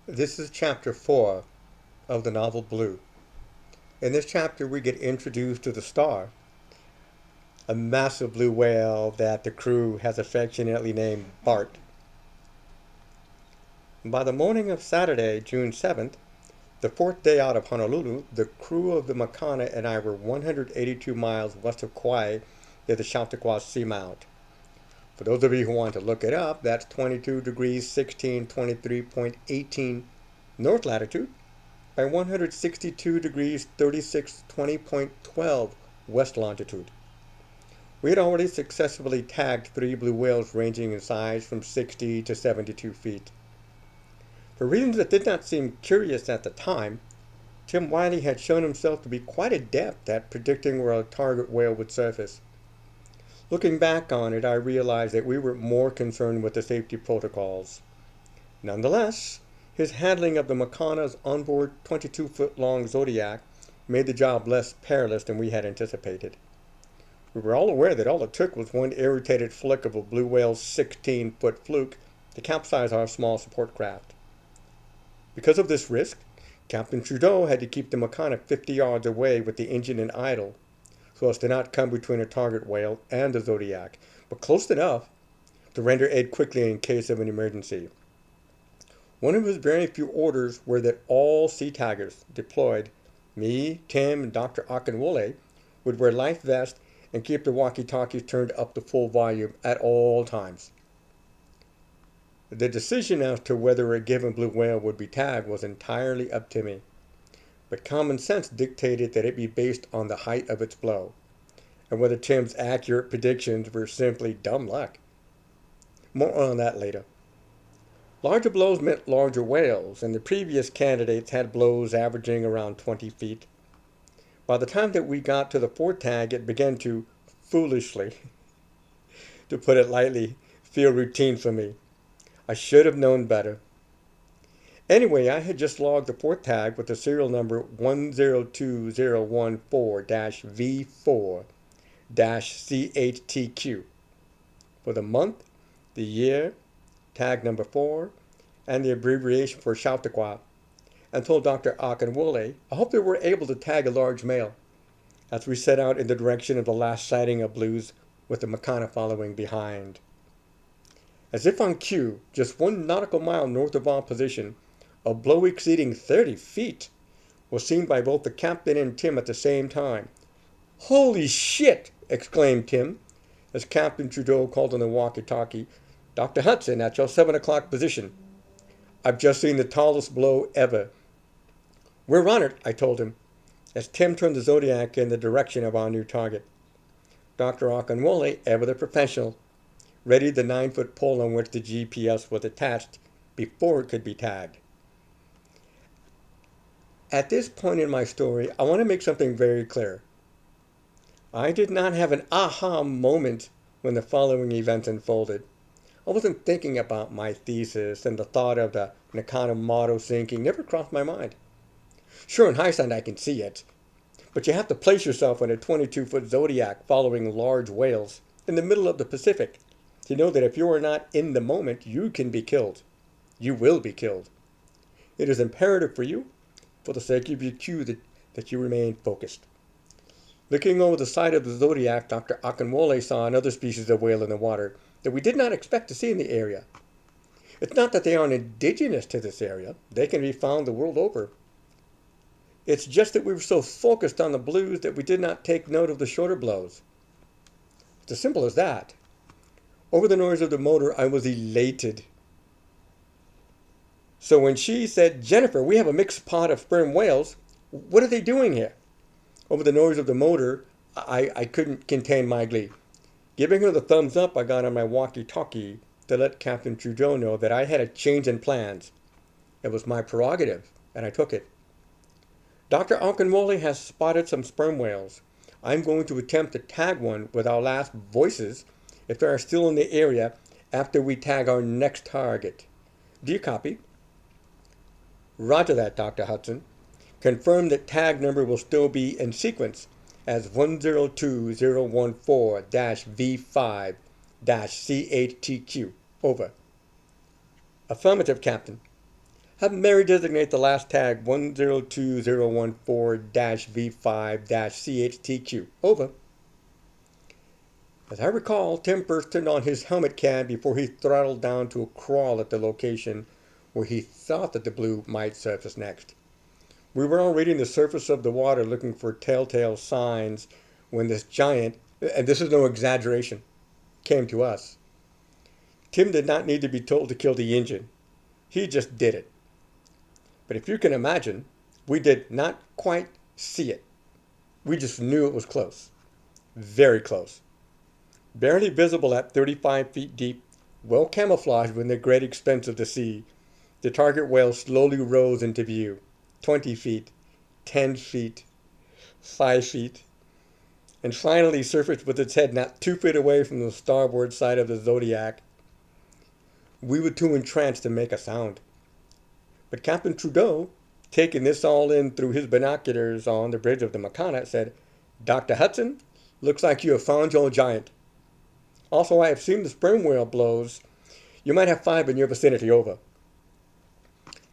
This is chapter 4 of the novel Blue. In this chapter, we get introduced to the Star, a massive blue whale that the crew has affectionately named Bart. By the morning of Saturday, June 7th, the fourth day out of Honolulu, the crew of the Makana and I were 182 miles west of Kauai near the Chautauqua Seamount. For those of you who want to look it up, that's 22 degrees 16, 23.18 north latitude by 162 degrees 36, 20.12 west longitude. We had already successfully tagged 3 blue whales ranging in size from 60 to 72 feet. For reasons that did not seem curious at the time, Tim Wiley had shown himself to be quite adept at predicting where a target whale would surface. Looking back on it, I realized that we were more concerned with the safety protocols. Nonetheless, his handling of the Makana's onboard 22-foot-long Zodiac made the job less perilous than we had anticipated. We were all aware that all it took was one irritated flick of a blue whale's 16-foot fluke to capsize our small support craft. Because of this risk, Captain Trudeau had to keep the Makana 50 yards away with the engine in idle, so as to not come between a target whale and the Zodiac, but close enough to render aid quickly in case of an emergency. One of his very few orders were that all sea taggers deployed, me, Tim, and Dr. Akinwole, would wear life vests and keep the walkie-talkies turned up to full volume at all times. The decision as to whether a given blue whale would be tagged was entirely up to me, but common sense dictated that it be based on the height of its blow, and whether Tim's accurate predictions were simply dumb luck. More on that later. Larger blows meant larger whales, and the previous candidates had blows averaging around 20 feet. By the time that we got to the fourth tag, it began to, foolishly, to put it lightly, feel routine for me. I should have known better. Anyway, I had just logged the fourth tag with the serial number 102014-V4-CHTQ for the month, the year, tag number 4, and the abbreviation for Chautauqua, and told Dr. Akinwole I hoped they were able to tag a large male as we set out in the direction of the last sighting of blues with the Makana following behind. As if on cue, just 1 nautical mile north of our position, a blow exceeding 30 feet was seen by both the captain and Tim at the same time. "Holy shit!" exclaimed Tim, as Captain Trudeau called on the walkie-talkie, "Dr. Hudson, at your 7 o'clock position. I've just seen the tallest blow ever." "We're on it," I told him, as Tim turned the Zodiac in the direction of our new target. Dr. Akinwole, ever the professional, readied the 9-foot pole on which the GPS was attached before it could be tagged. At this point in my story, I want to make something very clear. I did not have an aha moment when the following events unfolded. I wasn't thinking about my thesis, and the thought of the Nakano motto sinking never crossed my mind. Sure, in hindsight I can see it, but you have to place yourself in a 22-foot Zodiac following large whales in the middle of the Pacific to know that if you are not in the moment, you can be killed. You will be killed. It is imperative for you, for the sake of your crew, that you remain focused. Looking over the side of the Zodiac, Dr. Akinwole saw another species of whale in the water that we did not expect to see in the area. It's not that they aren't indigenous to this area. They can be found the world over. It's just that we were so focused on the blues that we did not take note of the shorter blows. It's as simple as that. Over the noise of the motor, I was elated. So when she said, "Jennifer, we have a mixed pot of sperm whales. What are they doing here?" Over the noise of the motor, I couldn't contain my glee. Giving her the thumbs up, I got on my walkie-talkie to let Captain Trudeau know that I had a change in plans. It was my prerogative, and I took it. "Dr. Akinwole has spotted some sperm whales. I'm going to attempt to tag one with our last voices if they are still in the area after we tag our next target. Do you copy?" "Roger that, Dr. Hudson. Confirm that tag number will still be in sequence as 102014-V5-CHTQ. Over." "Affirmative, Captain." Have Mary designate the last tag 102014-V5-CHTQ. Over. As I recall, Tim first turned on his helmet cam before he throttled down to a crawl at the location where he thought that the blue might surface next. We were all reading the surface of the water looking for telltale signs when this giant, and this is no exaggeration, came to us. Tim did not need to be told to kill the engine. He just did it. But if you can imagine, we did not quite see it. We just knew it was close. Very close. Barely visible at 35 feet deep, well camouflaged in the great expanse of the sea, the target whale slowly rose into view. 20 feet, 10 feet, 5 feet, and finally surfaced with its head not 2 feet away from the starboard side of the Zodiac. We were too entranced to make a sound. But Captain Trudeau, taking this all in through his binoculars on the bridge of the Makana, said, "Dr. Hudson, looks like you have found your giant. Also, I have seen the sperm whale blows. You might have 5 in your vicinity. Over."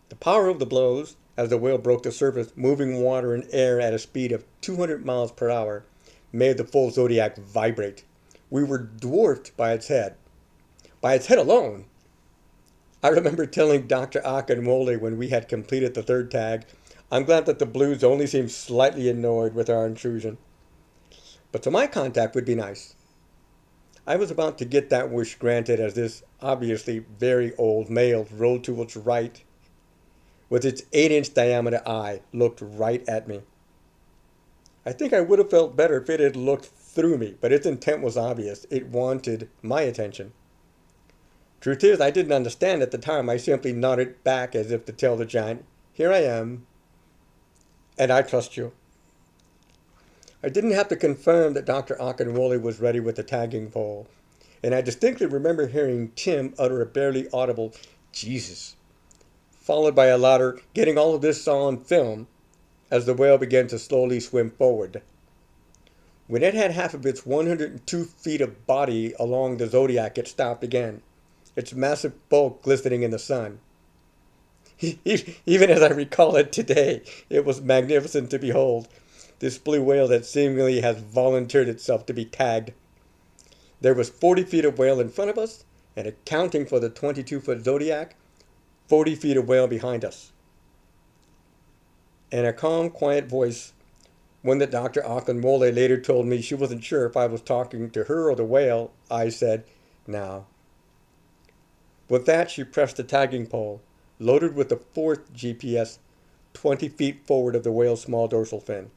The power of the blows, as the whale broke the surface, moving water and air at a speed of 200 miles per hour, made the full Zodiac vibrate. We were dwarfed by its head. By its head alone. I remember telling Dr. Akinwole when we had completed the third tag, "I'm glad that the blues only seemed slightly annoyed with our intrusion. But so my contact would be nice." I was about to get that wish granted as this obviously very old male rolled to its right with its 8-inch diameter eye, looked right at me. I think I would have felt better if it had looked through me, but its intent was obvious. It wanted my attention. Truth is, I didn't understand at the time. I simply nodded back as if to tell the giant, "Here I am, and I trust you." I didn't have to confirm that Dr. Akinwole was ready with the tagging pole, and I distinctly remember hearing Tim utter a barely audible "Jesus," followed by a louder "getting all of this on film," as the whale began to slowly swim forward. When it had half of its 102 feet of body along the Zodiac, it stopped again, its massive bulk glistening in the sun. Even as I recall it today, it was magnificent to behold, this blue whale that seemingly has volunteered itself to be tagged. There was 40 feet of whale in front of us, and accounting for the 22-foot Zodiac, 40 feet of whale behind us. In a calm, quiet voice, one that Dr. Akinwole later told me she wasn't sure if I was talking to her or the whale, I said, "Now." With that, she pressed the tagging pole, loaded with the 4th GPS, 20 feet forward of the whale's small dorsal fin.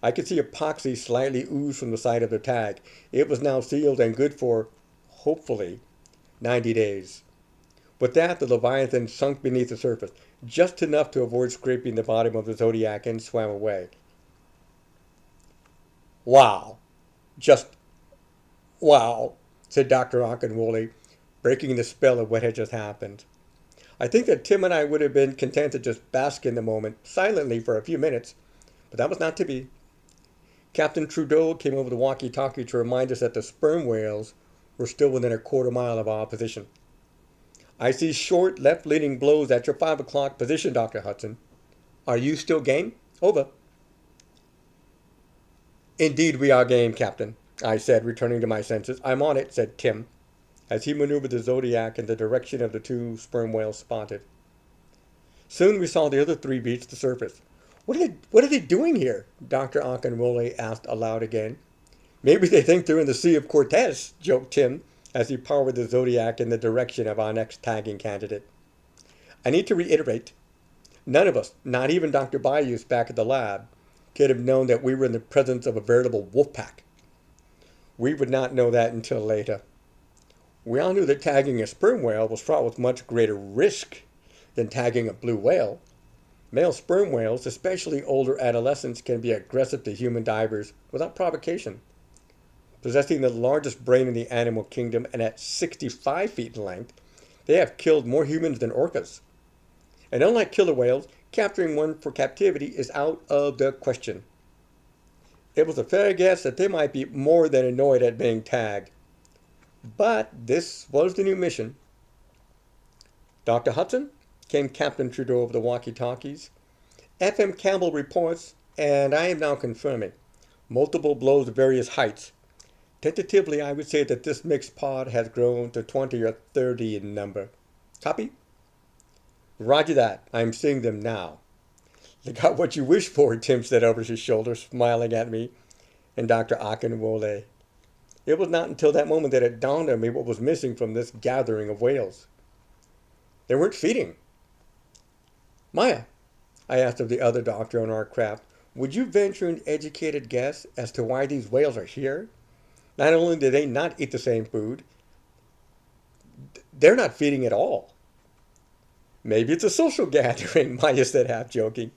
I could see epoxy slightly ooze from the side of the tag. It was now sealed and good for, hopefully, 90 days. With that, the Leviathan sunk beneath the surface, just enough to avoid scraping the bottom of the Zodiac, and swam away. "Wow. Just wow," said Dr. Akinwole, breaking the spell of what had just happened. I think that Tim and I would have been content to just bask in the moment, silently for a few minutes, but that was not to be. Captain Trudeau came over the walkie-talkie to remind us that the sperm whales were still within a quarter mile of our position. "I see short left-leaning blows at your 5 o'clock position, Dr. Hudson. Are you still game? Over." "Indeed we are game, Captain," I said, returning to my senses. "I'm on it," said Tim, as he maneuvered the Zodiac in the direction of the 2 sperm whales spotted. Soon we saw the other 3 beach the surface. What are they doing here?" Dr. Akinwole asked aloud again. "Maybe they think they're in the Sea of Cortez," joked Tim, as he powered the Zodiac in the direction of our next tagging candidate. I need to reiterate, none of us, not even Dr. Bayous back at the lab, could have known that we were in the presence of a veritable wolf pack. We would not know that until later. We all knew that tagging a sperm whale was fraught with much greater risk than tagging a blue whale. Male sperm whales, especially older adolescents, can be aggressive to human divers without provocation. Possessing the largest brain in the animal kingdom and at 65 feet in length, they have killed more humans than orcas. And unlike killer whales, capturing one for captivity is out of the question. It was a fair guess that they might be more than annoyed at being tagged. But this was the new mission. "Dr. Hudson, came Captain Trudeau over the walkie-talkies. FM Campbell reports, and I am now confirming, multiple blows of various heights. Tentatively, I would say that this mixed pod has grown to 20 or 30 in number. Copy? Roger that. I'm seeing them now. You got what you wished for, Tim said over his shoulder, smiling at me and Dr. Akinwole. It was not until that moment that it dawned on me what was missing from this gathering of whales. They weren't feeding. Maya, I asked of the other doctor on our craft, would you venture an educated guess as to why these whales are here? Not only do they not eat the same food, they're not feeding at all. Maybe it's a social gathering, Maya said, half joking.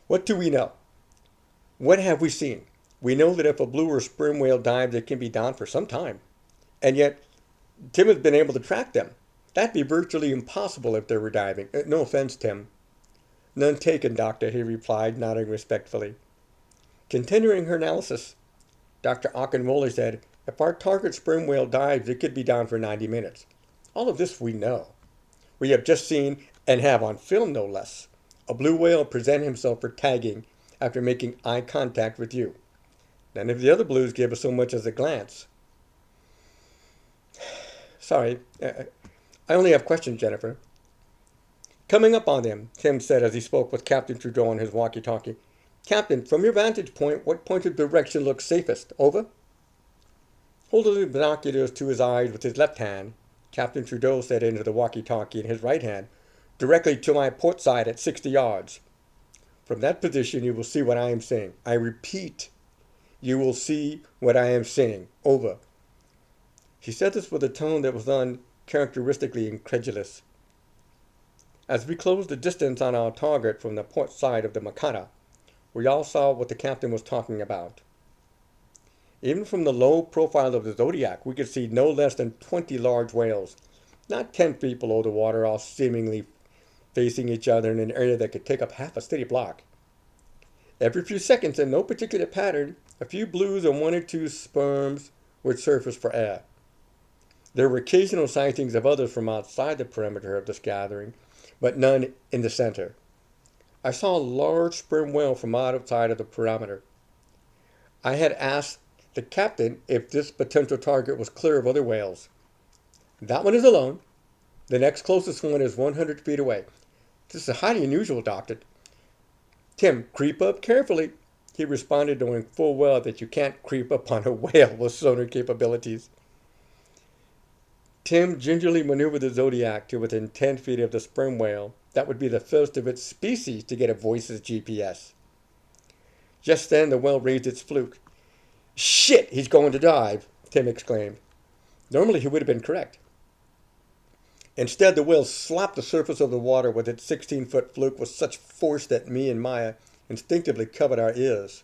What do we know? What have we seen? We know that if a blue or sperm whale dives, it can be down for some time. And yet, Tim has been able to track them. That'd be virtually impossible if they were diving. No offense, Tim. None taken, Doctor, he replied, nodding respectfully. Continuing her analysis, Dr. Akinwole said, if our target sperm whale dives, it could be down for 90 minutes. All of this we know. We have just seen, and have on film no less, a blue whale present himself for tagging after making eye contact with you. None of the other blues gave us so much as a glance. Sorry, I only have questions, Jennifer. Coming up on them, Tim said as he spoke with Captain Trudeau on his walkie-talkie. Captain, from your vantage point, what point of direction looks safest? Over? Holding the binoculars to his eyes with his left hand, Captain Trudeau said into the walkie-talkie in his right hand, directly to my port side at 60 yards. From that position, you will see what I am saying. I repeat, you will see what I am saying. Over. He said this with a tone that was uncharacteristically incredulous. As we closed the distance on our target from the port side of the Makata, we all saw what the captain was talking about. Even from the low profile of the Zodiac, we could see no less than 20 large whales, not 10 feet below the water, all seemingly facing each other in an area that could take up half a city block. Every few seconds, in no particular pattern, a few blues and one or two sperms would surface for air. There were occasional sightings of others from outside the perimeter of this gathering, but none in the center. I saw a large sperm whale from outside of the perimeter. I had asked the captain if this potential target was clear of other whales. That one is alone. The next closest one is 100 feet away. This is highly unusual, Doctor. Tim, creep up carefully. He responded, knowing full well that you can't creep up on a whale with sonar capabilities. Tim gingerly maneuvered the Zodiac to within 10 feet of the sperm whale. That would be the first of its species to get a voice's GPS. Just then, the whale raised its fluke. Shit, he's going to dive, Tim exclaimed. Normally, he would have been correct. Instead, the whale slapped the surface of the water with its 16-foot fluke with such force that me and Maya instinctively covered our ears.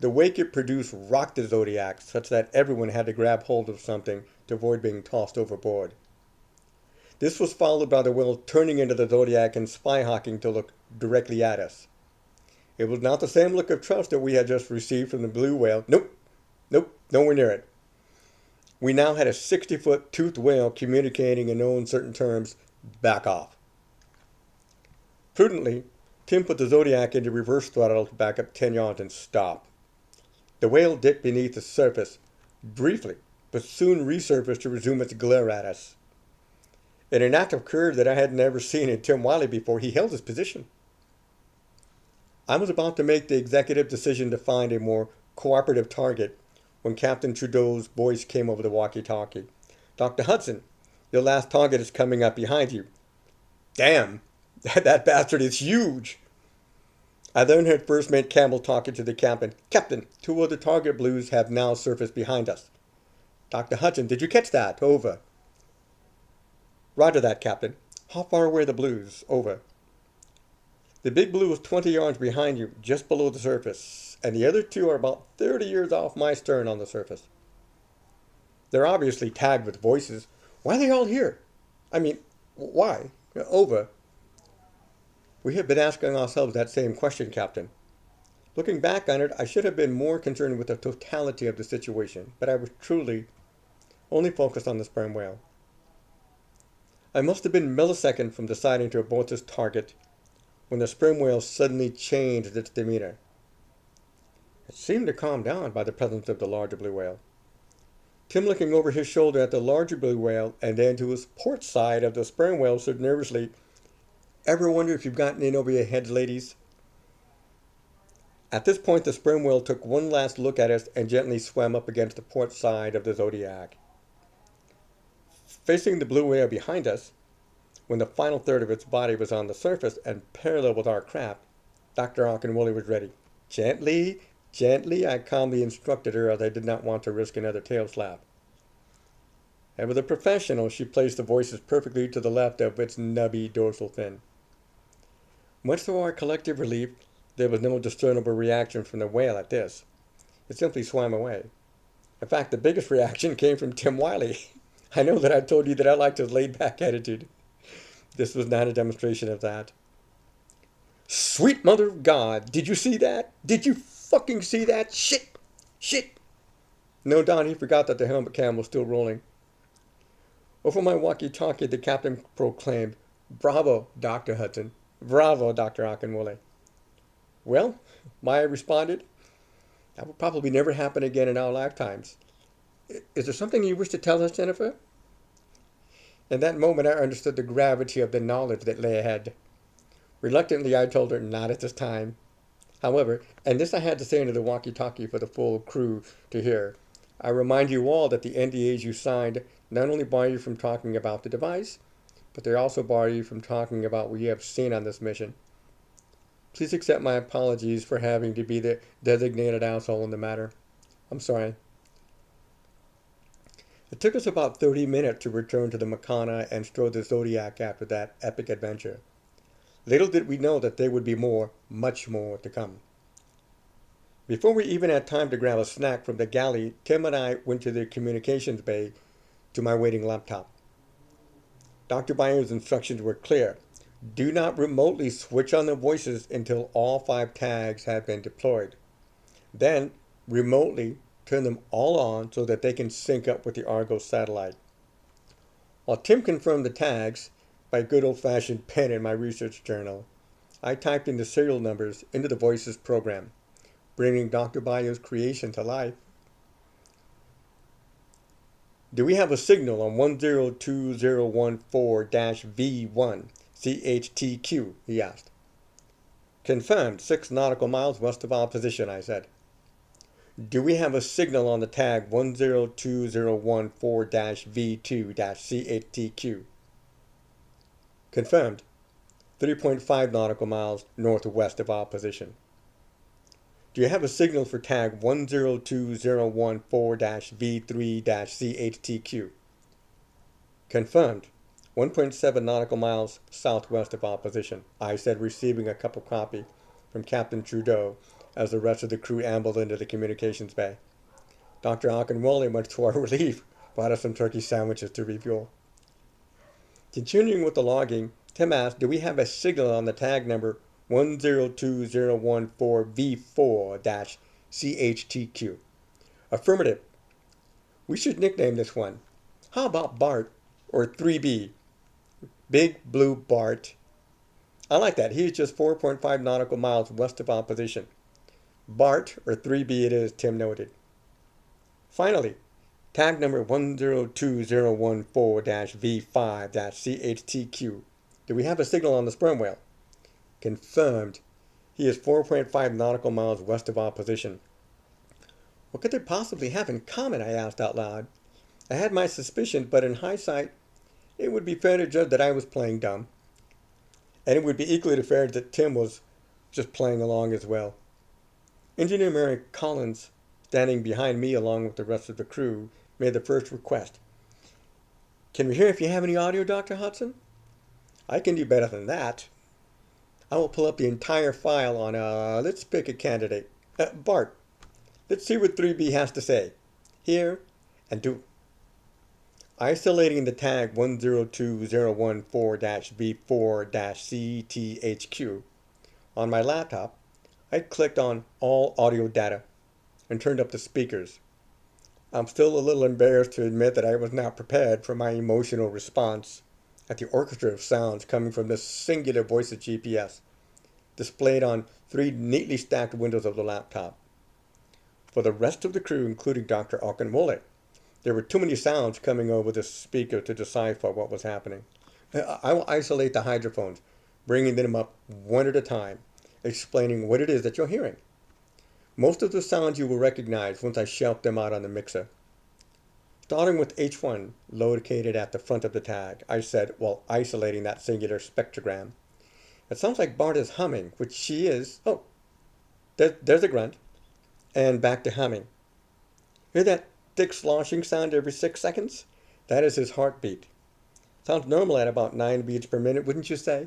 The wake it produced rocked the Zodiac such that everyone had to grab hold of something to avoid being tossed overboard. This was followed by the whale turning into the Zodiac and spy-hawking to look directly at us. It was not the same look of trust that we had just received from the blue whale. Nope, nowhere near it. We now had a 60-foot toothed whale communicating in no uncertain terms, back off. Prudently, Tim put the Zodiac into reverse throttle to back up 10 yards and stop. The whale dipped beneath the surface, briefly, but soon resurfaced to resume its glare at us. In an act of courage that I had never seen in Tim Wiley before, he held his position. I was about to make the executive decision to find a more cooperative target when Captain Trudeau's voice came over the walkie-talkie. Dr. Hudson, your last target is coming up behind you. Damn, that bastard is huge. I then heard First Mate Campbell talking to the captain. Captain, 2 other target blues have now surfaced behind us. Dr. Hudson, did you catch that? Over. Roger that, Captain. How far away are the blues? Over. The big blue is 20 yards behind you, just below the surface, and the other 2 are about 30 yards off my stern on the surface. They're obviously tagged with voices. Why are they all here? I mean, why? Over. We have been asking ourselves that same question, Captain. Looking back on it, I should have been more concerned with the totality of the situation, but I was truly only focused on the sperm whale. I must have been milliseconds from deciding to abort this target when the sperm whale suddenly changed its demeanor. It seemed to calm down by the presence of the larger blue whale. Tim, looking over his shoulder at the larger blue whale and then to his port side of the sperm whale, said nervously, "Ever wonder if you've gotten in over your heads, ladies?" At this point, the sperm whale took one last look at us and gently swam up against the port side of the Zodiac. Facing the blue whale behind us, when the final third of its body was on the surface and parallel with our craft, Dr. Auchtermulle was ready. "Gently, gently," I calmly instructed her, as I did not want to risk another tail slap. And with a professional, she placed the voices perfectly to the left of its nubby dorsal fin. Much to our collective relief, there was no discernible reaction from the whale at this. It simply swam away. In fact, the biggest reaction came from Tim Wiley. I know that I told you that I liked his laid-back attitude. This was not a demonstration of that. "Sweet mother of God, did you see that? Did you fucking see that? Shit! Shit!" No, Don, he forgot that the helmet cam was still rolling. Over my walkie-talkie, the captain proclaimed, "Bravo, Dr. Hudson. Bravo, Dr. Auchtermulle." "Well," Maya responded, "that will probably never happen again in our lifetimes. Is there something you wish to tell us, Jennifer?" In that moment, I understood the gravity of the knowledge that lay ahead. Reluctantly, I told her, "Not at this time." However, and this I had to say into the walkie-talkie for the full crew to hear, I remind you all that the NDAs you signed not only bar you from talking about the device, but they also bar you from talking about what you have seen on this mission. Please accept my apologies for having to be the designated asshole in the matter. I'm sorry. It took us about 30 minutes to return to the Makana and stow the Zodiac after that epic adventure. Little did we know that there would be more, much more, to come. Before we even had time to grab a snack from the galley, Tim and I went to the communications bay to my waiting laptop. Dr. Bayou's instructions were clear. Do not remotely switch on the voices until all 5 tags have been deployed. Then, remotely turn them all on so that they can sync up with the Argos satellite. While Tim confirmed the tags, by good old-fashioned pen in my research journal, I typed in the serial numbers into the voices program, bringing Dr. Bayou's creation to life. "Do we have a signal on 102014-V1 CHTQ?" he asked. "Confirmed, 6 nautical miles west of our position," I said. "Do we have a signal on the tag 102014-V2-CHTQ?" "Confirmed, 3.5 nautical miles northwest of our position." "Do you have a signal for tag 102014-V3-CHTQ?" "Confirmed, 1.7 nautical miles southwest of our position," I said, receiving a cup of coffee from Captain Trudeau as the rest of the crew ambled into the communications bay. Dr. Auchtermulle, much to our relief, brought us some turkey sandwiches to refuel. Continuing with the logging, Tim asked, "Do we have a signal on the tag number 102014-V4-CHTQ?" "Affirmative. We should nickname this one. How about Bart, or 3B? Big Blue Bart. I like that. He's just 4.5 nautical miles west of our position. Bart, or 3B it is," Tim noted. Finally, tag number 102014-V5-CHTQ. "Do we have a signal on the sperm whale?" "Confirmed. He is 4.5 nautical miles west of our position." What could they possibly have in common, I asked out loud. I had my suspicions, but in hindsight, it would be fair to judge that I was playing dumb. And it would be equally fair that Tim was just playing along as well. Engineer Mary Collins, standing behind me along with the rest of the crew, made the first request. "Can we hear if you have any audio, Dr. Hudson?" "I can do better than that. I will pull up the entire file on, let's pick a candidate. Bart, let's see what 3B has to say. Here and do." Isolating the tag 102014-V4-CTHQ on my laptop, I clicked on All Audio Data and turned up the speakers. I'm still a little embarrassed to admit that I was not prepared for my emotional response. at the orchestra of sounds coming from this singular voice of GPS, displayed on three neatly stacked windows of the laptop. For the rest of the crew, including Dr. Okunwole, there were too many sounds coming over the speaker to decipher what was happening. I will isolate the hydrophones, bringing them up one at a time, explaining what it is that you're hearing. Most of the sounds you will recognize once I shout them out on the mixer. Starting with H1, located at the front of the tag, I said while isolating that singular spectrogram. It sounds like Bart is humming, which she is. Oh, there's a grunt. And back to humming. Hear that thick sloshing sound every 6 seconds? That is his heartbeat. Sounds normal at about 9 beats per minute, wouldn't you say?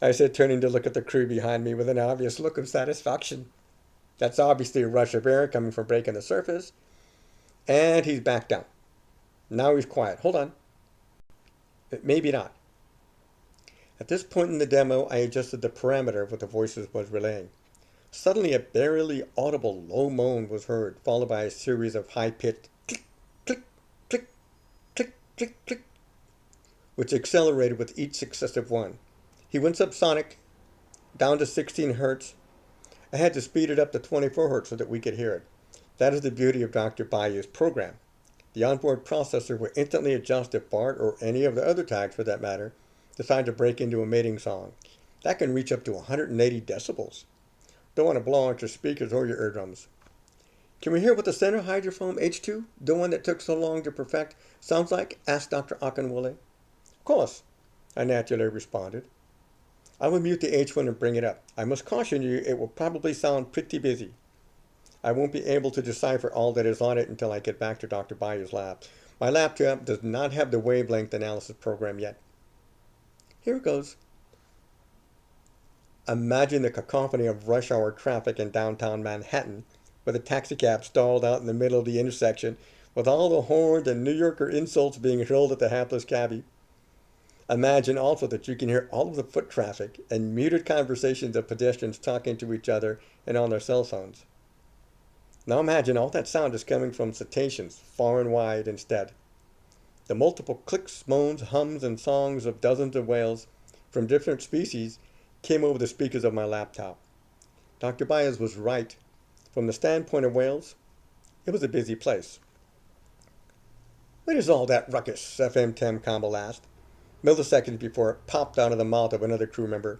I said, turning to look at the crew behind me with an obvious look of satisfaction. That's obviously a rush of air coming from breaking the surface. And he's back down. Now he's quiet. Hold on. Maybe not. At this point in the demo, I adjusted the parameter of what the voices was relaying. Suddenly, a barely audible low moan was heard, followed by a series of high-pitched click, click, click, click, click, click, which accelerated with each successive one. He went subsonic, down to 16 hertz. I had to speed it up to 24 hertz so that we could hear it. That is the beauty of Dr. Bayou's program. The onboard processor will instantly adjust if Bart, or any of the other tags for that matter, decide to break into a mating song. That can reach up to 180 decibels. Don't want to blow out your speakers or your eardrums. Can we hear what the center hydrophone H2, the one that took so long to perfect, sounds like? Asked Dr. Okunwole. Of course, I naturally responded. I will mute the H1 and bring it up. I must caution you, it will probably sound pretty busy. I won't be able to decipher all that is on it until I get back to Dr. Bayou's lab. My laptop does not have the wavelength analysis program yet. Here it goes. Imagine the cacophony of rush hour traffic in downtown Manhattan, with a taxicab stalled out in the middle of the intersection, with all the horns and New Yorker insults being hurled at the hapless cabbie. Imagine also that you can hear all of the foot traffic and muted conversations of pedestrians talking to each other and on their cell phones. Now imagine all that sound is coming from cetaceans, far and wide instead. The multiple clicks, moans, hums, and songs of dozens of whales from different species came over the speakers of my laptop. Dr. Byers was right. From the standpoint of whales, it was a busy place. What is all that ruckus? FM Tim Campbell asked, milliseconds before it popped out of the mouth of another crew member.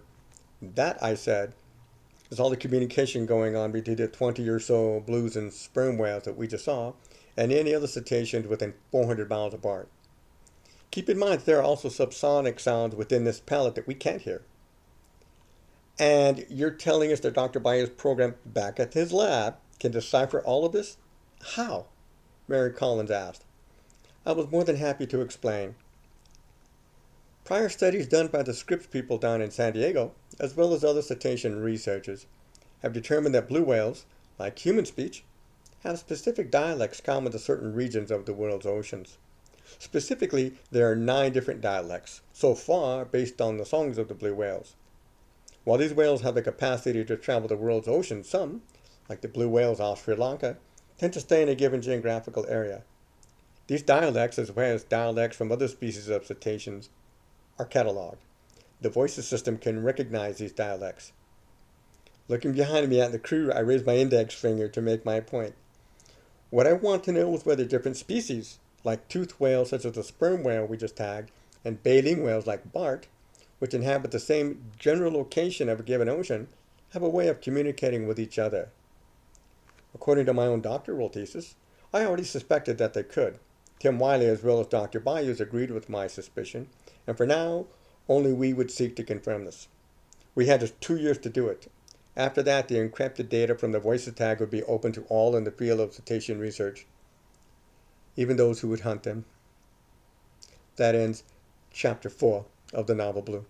That, I said, is all the communication going on between the 20 or so blues and sperm whales that we just saw, and any other cetaceans within 400 miles apart. Keep in mind that there are also subsonic sounds within this palette that we can't hear. And you're telling us that Dr. Bayou's program back at his lab can decipher all of this? How? Mary Collins asked. I was more than happy to explain. Prior studies done by the Scripps people down in San Diego, as well as other cetacean researchers, have determined that blue whales, like human speech, have specific dialects common to certain regions of the world's oceans. Specifically, there are 9 different dialects, so far based on the songs of the blue whales. While these whales have the capacity to travel the world's oceans, some, like the blue whales off Sri Lanka, tend to stay in a given geographical area. These dialects, as well as dialects from other species of cetaceans, are cataloged. The voices system can recognize these dialects. Looking behind me at the crew, I raised my index finger to make my point. What I want to know is whether different species, like toothed whales such as the sperm whale we just tagged, and baleen whales like Bart, which inhabit the same general location of a given ocean, have a way of communicating with each other. According to my own doctoral thesis, I already suspected that they could. Tim Wiley as well as Dr. Bayous agreed with my suspicion, and for now, only we would seek to confirm this. We had just 2 years to do it. After that, the encrypted data from the voices tag would be open to all in the field of cetacean research, even those who would hunt them. That ends Chapter 4 of the novel Blue.